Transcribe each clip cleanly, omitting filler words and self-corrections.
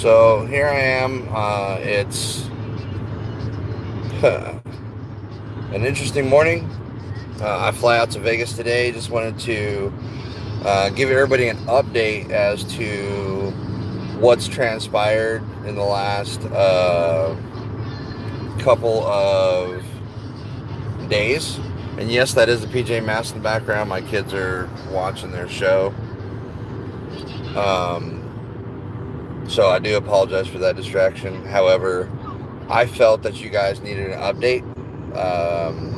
So here I am. It's an interesting morning. I fly out to Vegas today. Just wanted to give everybody an update as to what's transpired in the last couple of days. And yes, that is the PJ Masks in the background. My kids are watching their show. So I do apologize for that distraction. However, I felt that you guys needed an update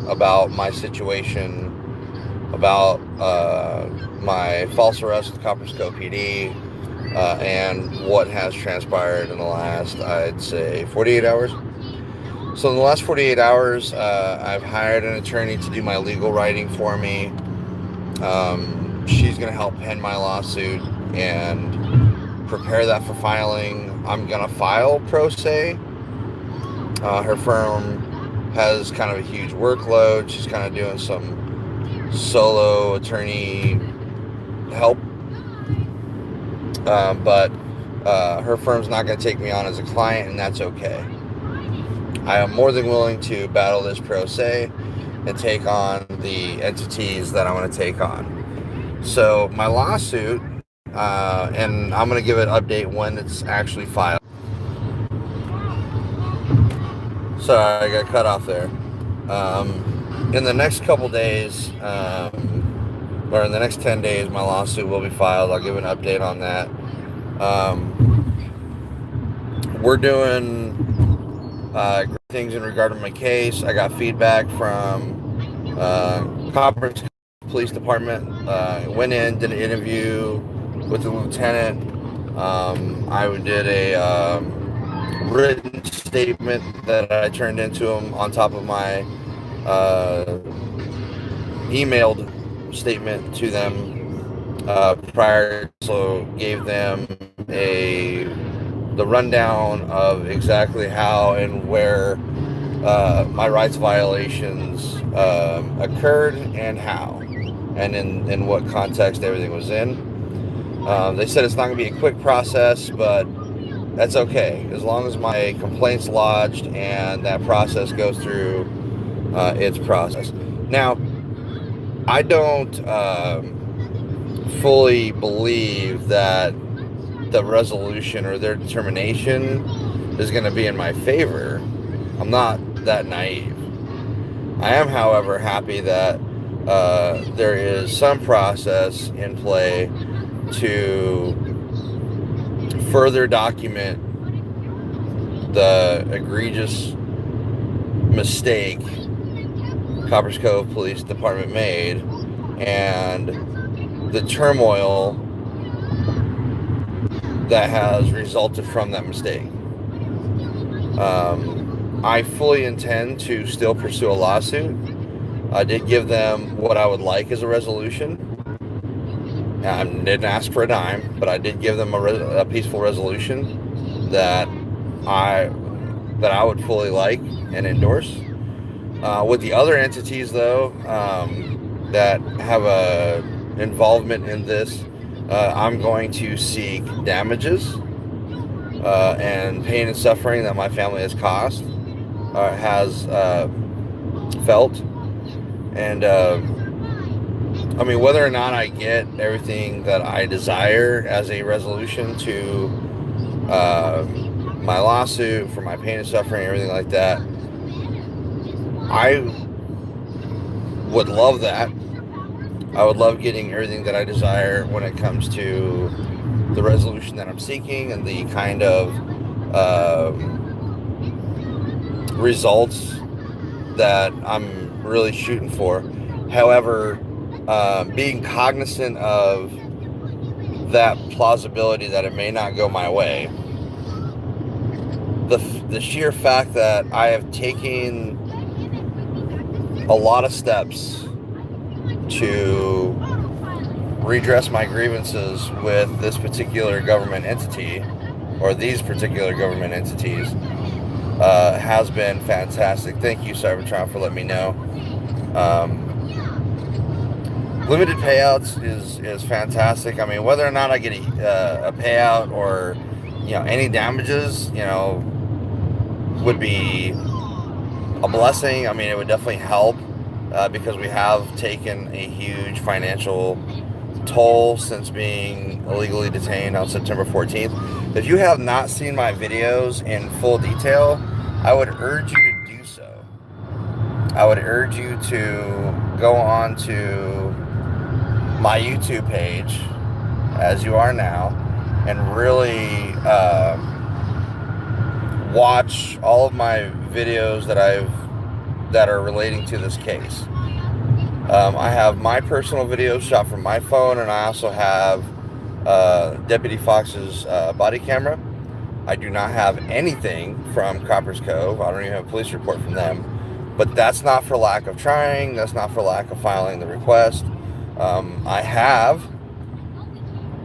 about my situation, about my false arrest with COPPERAS PD, and what has transpired in the last, I'd say, 48 hours. So in the last 48 hours, I've hired an attorney to do my legal writing for me. She's going to help pen my lawsuit and prepare that for filing. I'm going to file pro se. Her firm has kind of a huge workload. She's kind of doing some solo attorney help. But her firm's not going to take me on as a client, and that's okay. I am more than willing to battle this pro se and take on the entities that I want to take on. So my lawsuit, and I'm going to give an update when it's actually filed. Sorry, I got cut off there. In the next couple days, or in the next 10 days, my lawsuit will be filed. I'll give an update on that. We're doing great things in regard to my case. I got feedback from COPPERAS Police Department. Went in, did an interview with the lieutenant. I did a written statement that I turned into him on top of my emailed statement to them prior. So gave them the rundown of exactly how and where my rights violations occurred and how, and in what context everything was in. They said it's not going to be a quick process, but that's okay, as long as my complaint's lodged and that process goes through its process. Now, I don't fully believe that the resolution or their determination is going to be in my favor. I'm not that naive. I am, however, happy that there is some process in play to further document the egregious mistake Copperas Cove Police Department made and the turmoil that has resulted from that mistake. I fully intend to still pursue a lawsuit. I did give them what I would like as a resolution. I didn't ask for a dime, but I did give them a peaceful resolution that I would fully like and endorse. With the other entities, though, that have a involvement in this, I'm going to seek damages and pain and suffering that my family has caused, has felt, and I mean, whether or not I get everything that I desire as a resolution to my lawsuit for my pain and suffering, everything like that, I would love that. I would love getting everything that I desire when it comes to the resolution that I'm seeking and the kind of results that I'm really shooting for. However, being cognizant of that plausibility that it may not go my way, the sheer fact that I have taken a lot of steps to redress my grievances with this particular government entity, or these particular government entities, has been fantastic. Thank you, Cybertron, for letting me know. Limited payouts is fantastic. I mean, whether or not I get a payout or any damages, would be a blessing. I mean, it would definitely help because we have taken a huge financial toll since being illegally detained on September 14th. If you have not seen my videos in full detail, I would urge you to do so. I would urge you to go on to my YouTube page, as you are now, and really watch all of my videos that are relating to this case. I have my personal videos shot from my phone, and I also have Deputy Fox's body camera. I do not have anything from Copperas Cove. I don't even have a police report from them. But that's not for lack of trying. That's not for lack of filing the request. I have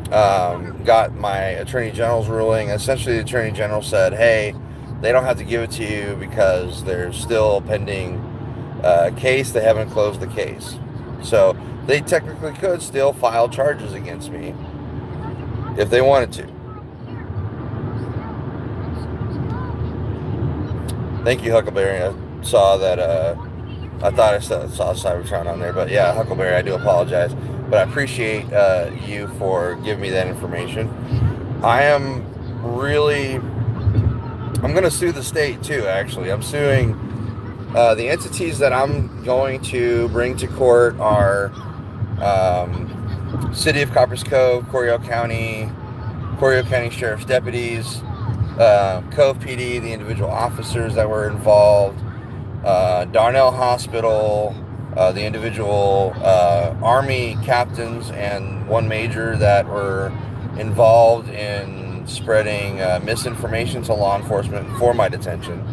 got my Attorney General's ruling. Essentially, the Attorney General said, hey, they don't have to give it to you because there's still a pending case. They haven't closed the case. So they technically could still file charges against me if they wanted to. Thank you, Huckleberry. I saw that, I thought I saw Cybertron on there, but yeah, Huckleberry, I do apologize. But I appreciate you for giving me that information. I'm going to sue the state too, actually. I'm suing the entities that I'm going to bring to court are City of Copperas Cove, Coryell County Sheriff's deputies, COVE PD, the individual officers that were involved, Darnell Hospital, the individual Army captains and one major that were involved in spreading misinformation to law enforcement for my detention.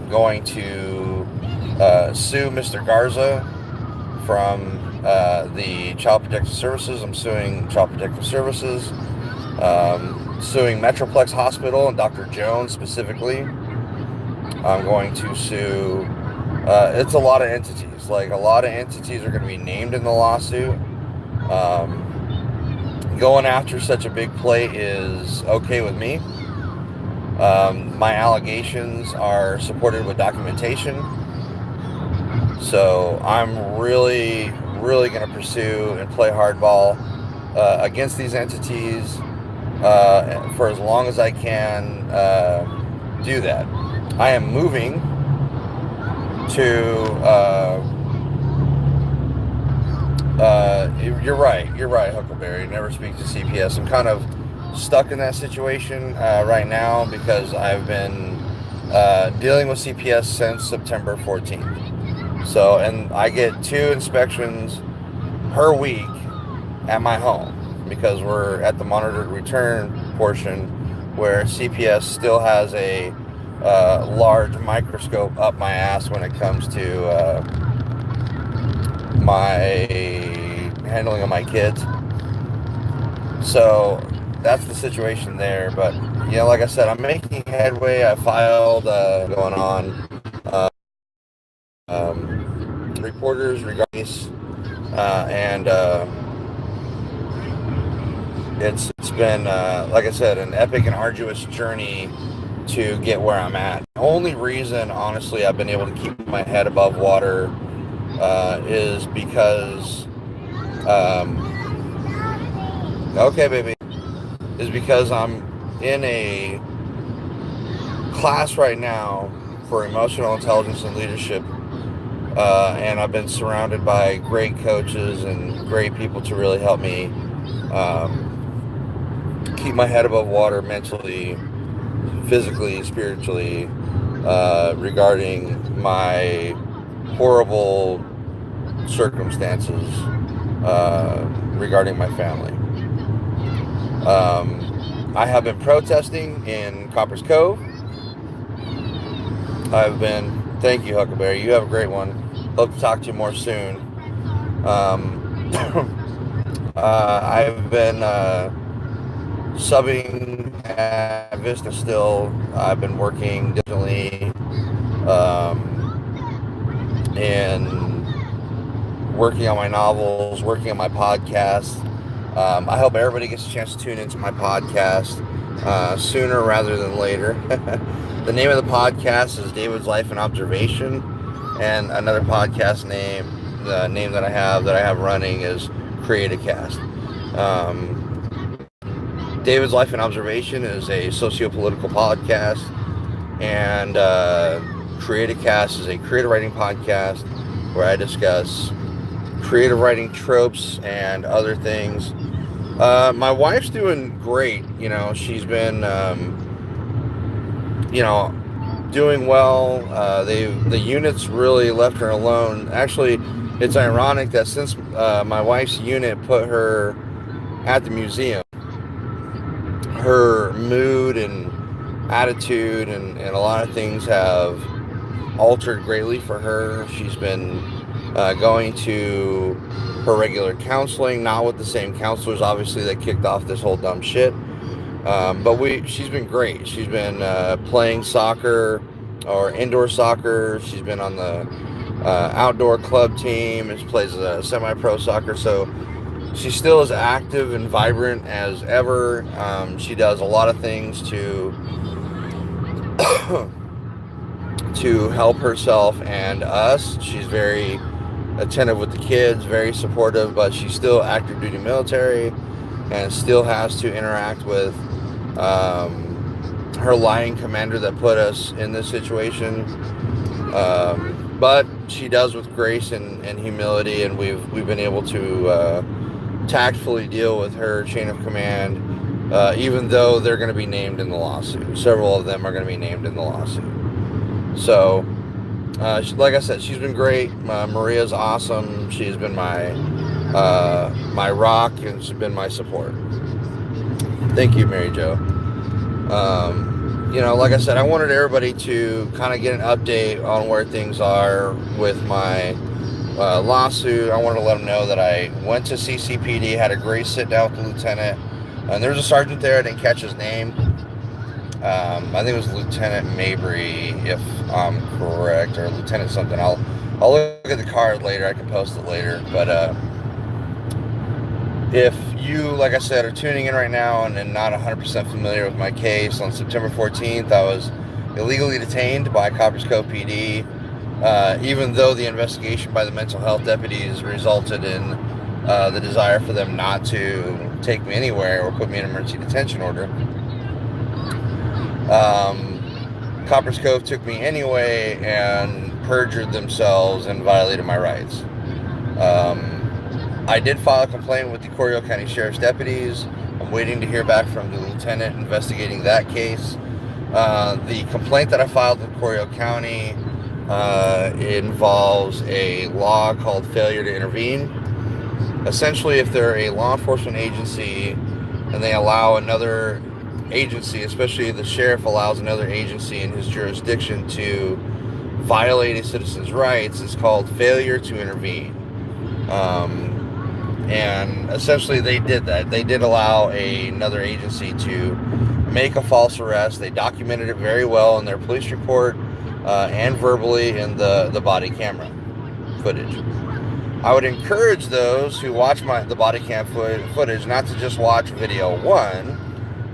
Going to sue Mr. Garza from the Child Protective Services. I'm suing Child Protective Services. Suing Metroplex Hospital and Dr. Jones specifically. I'm going to sue, it's a lot of entities. Like, a lot of entities are going to be named in the lawsuit. Going after such a big play is okay with me. My allegations are supported with documentation. So I'm really going to pursue and play hardball against these entities for as long as I can do that. I am moving to you're right, Huckleberry. Never speak to CPS. I'm kind of stuck in that situation right now because I've been dealing with CPS since September 14th. So, and I get 2 inspections per week at my home because we're at the monitored return portion where CPS still has a large microscope up my ass when it comes to my handling of my kids. So that's the situation there. But like I said, I'm making headway. I filed going on reporters regarding this, and it's been like I said, an epic and arduous journey to get where I'm at. The only reason, honestly, I've been able to keep my head above water is because okay, baby, is because I'm in a class right now for emotional intelligence and leadership, and I've been surrounded by great coaches and great people to really help me keep my head above water mentally, physically, spiritually, regarding my horrible circumstances regarding my family. I have been protesting in Copperas Cove. Thank you, Huckleberry. You have a great one. Hope to talk to you more soon. I've been subbing at Vista still. I've been working diligently and working on my novels, working on my podcast. I hope everybody gets a chance to tune into my podcast sooner rather than later. The name of the podcast is David's Life and Observation, and another podcast name, the name that I have running is Create a Cast. David's Life and Observation is a socio-political podcast, and Create a Cast is a creative writing podcast where I discuss creative writing tropes and other things. My wife's doing great. You know, she's been, doing well. The units really left her alone. Actually, it's ironic that since my wife's unit put her at the museum, her mood and attitude and a lot of things have altered greatly for her. She's been going to her regular counseling, not with the same counselors, obviously, that kicked off this whole dumb shit. But she's been great. She's been playing soccer or indoor soccer. She's been on the outdoor club team and she plays semi-pro soccer. So she still is active and vibrant as ever. She does a lot of things to help herself and us. She's very attentive with the kids, very supportive, but she's still active duty military and still has to interact with her lying commander that put us in this situation. But she does with grace and humility, and we've been able to tactfully deal with her chain of command, even though they're going to be named in the lawsuit. Several of them are going to be named in the lawsuit. So, like I said, she's been great. Maria's awesome. She's been my rock, and she's been my support. Thank you, Mary Jo. Like I said, I wanted everybody to kind of get an update on where things are with my lawsuit. I wanted to let them know that I went to CCPD, had a great sit down with the lieutenant, and there was a sergeant there. I didn't catch his name. I think it was Lieutenant Mabry, if I'm correct, or Lieutenant something. I'll look at the card later. I can post it later. But if you, like I said, are tuning in right now and not 100% familiar with my case, on September 14th, I was illegally detained by COPPERAS COVE PD, even though the investigation by the mental health deputies resulted in the desire for them not to take me anywhere or put me in an emergency detention order. COPPERAS COVE took me anyway and perjured themselves and violated my rights. I did file a complaint with the Corio County Sheriff's deputies. I'm waiting to hear back from the lieutenant investigating that case. The complaint that I filed with Corio County involves a law called failure to intervene. Essentially, if they're a law enforcement agency and they allow another agency, especially the sheriff allows another agency in his jurisdiction to violate a citizen's rights, it's called failure to intervene. And essentially they did that. They did allow another agency to make a false arrest. They documented it very well in their police report and verbally in the body camera footage. I would encourage those who watch the body cam footage not to just watch video 1,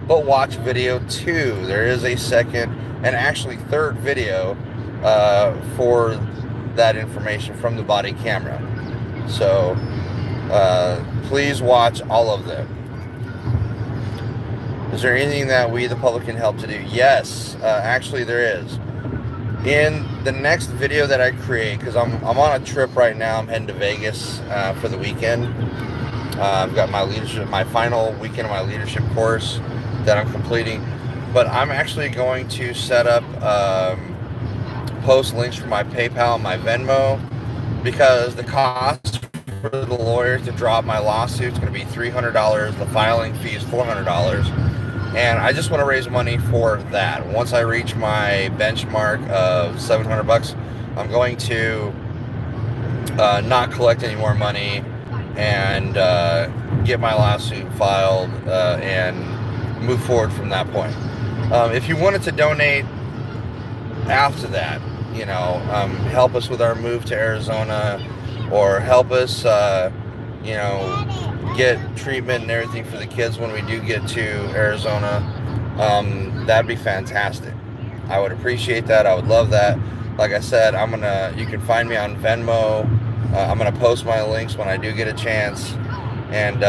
but watch video 2. There is a second and actually third video for that information from the body camera. So please watch all of them. Is there anything that we, the public, can help to do? Yes, actually there is. In the next video that I create, because I'm on a trip right now, I'm heading to Vegas for the weekend. I've got my final weekend of my leadership course that I'm completing, but I'm actually going to set up post links for my PayPal and my Venmo, because the cost for the lawyer to drop my lawsuit is going to be $300. The filing fee is $400, and I just want to raise money for that. Once I reach my benchmark of $700, I'm going to not collect any more money and get my lawsuit filed and move forward from that point. If you wanted to donate after that, help us with our move to Arizona, or help us you know, get treatment and everything for the kids when we do get to Arizona, that'd be fantastic. I would appreciate that. I would love that. Like I said, you can find me on Venmo. I'm gonna post my links when I do get a chance. And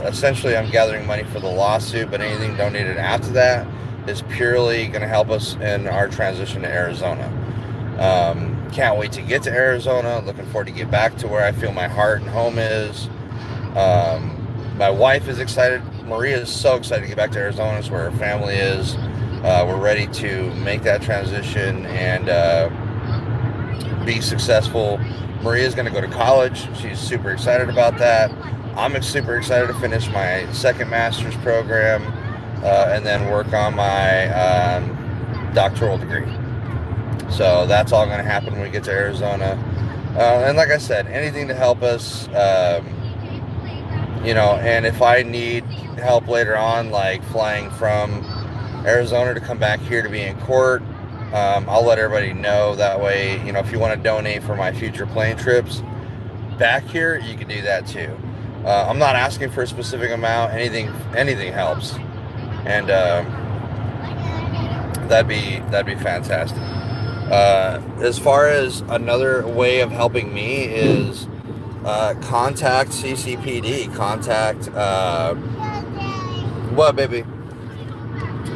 essentially, I'm gathering money for the lawsuit, but anything donated after that is purely going to help us in our transition to Arizona. Can't wait to get to Arizona. Looking forward to get back to where I feel my heart and home is. My wife is excited. Maria is so excited to get back to Arizona. It's where her family is. We're ready to make that transition and be successful. Maria's going to go to college. She's super excited about that. I'm super excited to finish my second master's program and then work on my doctoral degree. So that's all going to happen when we get to Arizona. And like I said, anything to help us, you know, and if I need help later on, like flying from Arizona to come back here to be in court, I'll let everybody know. That way, you know, if you want to donate for my future plane trips back here, you can do that too. I'm not asking for a specific amount. Anything helps, and that'd be fantastic. As far as another way of helping me is contact CCPD. Contact what, baby?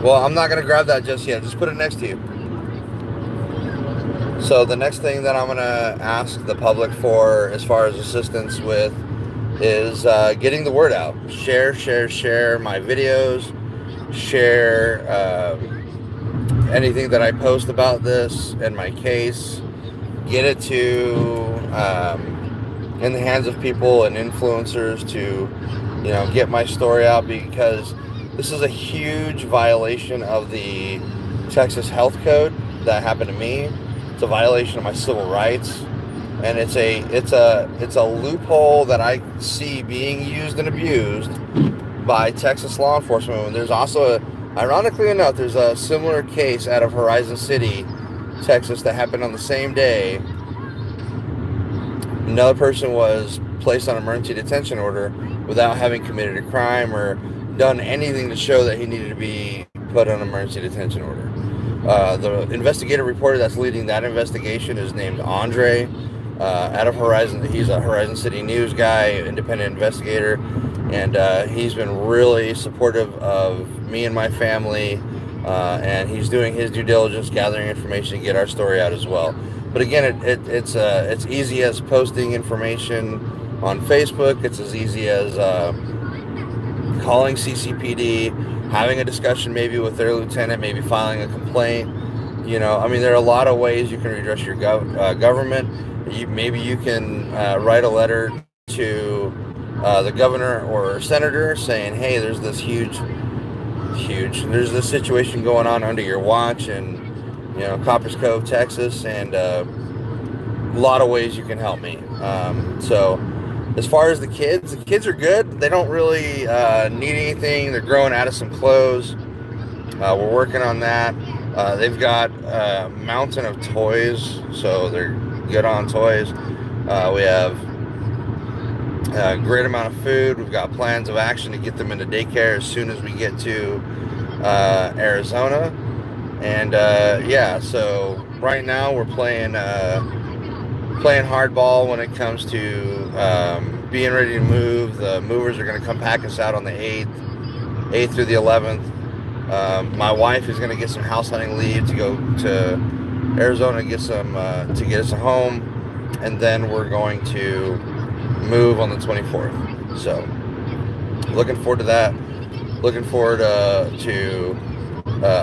Well, I'm not gonna grab that just yet. Just put it next to you. So the next thing that I'm gonna ask the public for, as far as assistance with, is getting the word out. Share my videos. Share anything that I post about this and my case. Get it to in the hands of people and influencers to, you know, get my story out, because this is a huge violation of the Texas Health Code that happened to me. It's a violation of my civil rights. And it's a loophole that I see being used and abused by Texas law enforcement. And there's also, ironically enough, there's a similar case out of Horizon City, Texas, that happened on the same day. Another person was placed on emergency detention order without having committed a crime or done anything to show that he needed to be put on emergency detention order. The investigative reporter that's leading that investigation is named Andre. Out of Horizon, he's a Horizon City News guy, independent investigator, and he's been really supportive of me and my family, and he's doing his due diligence, gathering information to get our story out as well. But again, it's easy as posting information on Facebook. It's as easy as calling CCPD, having a discussion maybe with their lieutenant, maybe filing a complaint. You know, I mean, there are a lot of ways you can redress your government. Maybe you can write a letter to the governor or senator saying, hey, there's this there's this situation going on under your watch in, you know, Coppers Cove, Texas, and a lot of ways you can help me. So as far as the kids are good. They don't really need anything. They're growing out of some clothes. We're working on that. They've got a mountain of toys, so they're good on toys. We have a great amount of food. We've got plans of action to get them into daycare as soon as we get to Arizona. And yeah, so right now we're playing hardball when it comes to being ready to move. The movers are going to come pack us out on the 8th through the 11th. My wife is going to get some house hunting leave to go to Arizona to get us a home, and then we're going to move on the 24th. So looking forward to that. Looking forward to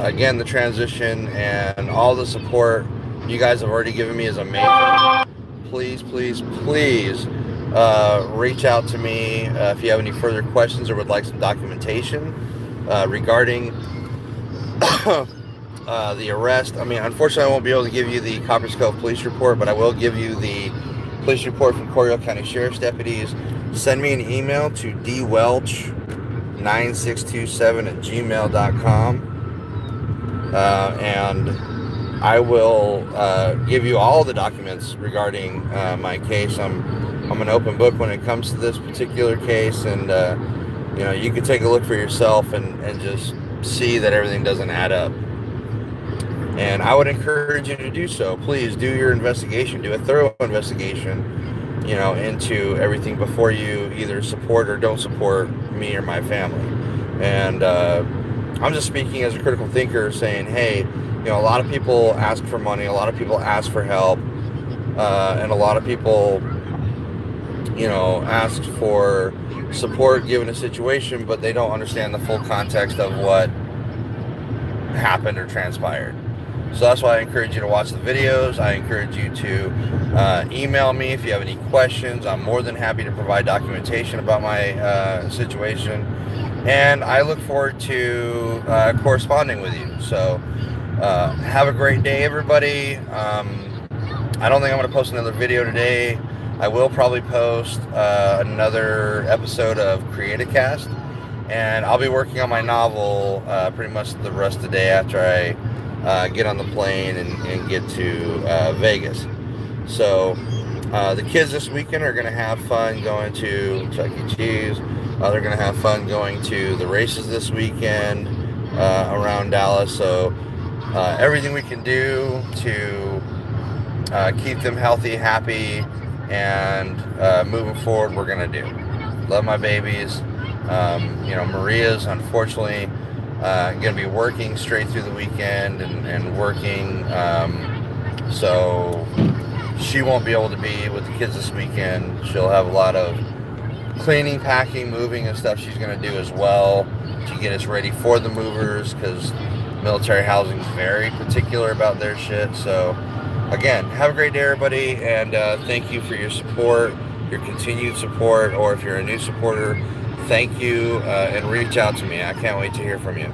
again, the transition, and all the support you guys have already given me is amazing. Please reach out to me if you have any further questions or would like some documentation regarding the arrest. I mean, unfortunately, I won't be able to give you the Coppers Cove police report, but I will give you the police report from Coryell County Sheriff's deputies. Send me an email to dwelch9627@gmail.com, and I will give you all the documents regarding my case. I'm I'm an open book when it comes to this particular case, and you know, you can take a look for yourself and just see that everything doesn't add up. And I would encourage you to do so. Please do your investigation, do a thorough investigation, you know, into everything before you either support or don't support me or my family. And I'm just speaking as a critical thinker, saying, hey, you know, a lot of people ask for money, a lot of people ask for help, and a lot of people, you know, ask for support given a situation, but they don't understand the full context of what happened or transpired. So that's why I encourage you to watch the videos. I encourage you to email me if you have any questions. I'm more than happy to provide documentation about my situation. And I look forward to corresponding with you. So have a great day, everybody. I don't think I'm going to post another video today. I will probably post another episode of CreateAcast. And I'll be working on my novel pretty much the rest of the day after I get on the plane and get to Vegas. So the kids this weekend are going to have fun going to Chuck E. Cheese. They're going to have fun going to the races this weekend around Dallas. So everything we can do to keep them healthy, happy, and moving forward, we're going to do. Love my babies. You know, Maria's unfortunately going to be working straight through the weekend and working, so she won't be able to be with the kids this weekend. She'll have a lot of cleaning, packing, moving and stuff she's going to do as well to get us ready for the movers, because military housing is very particular about their shit. So again, have a great day, everybody, and thank you for your support, your continued support, or if you're a new supporter, thank you, and reach out to me. I can't wait to hear from you.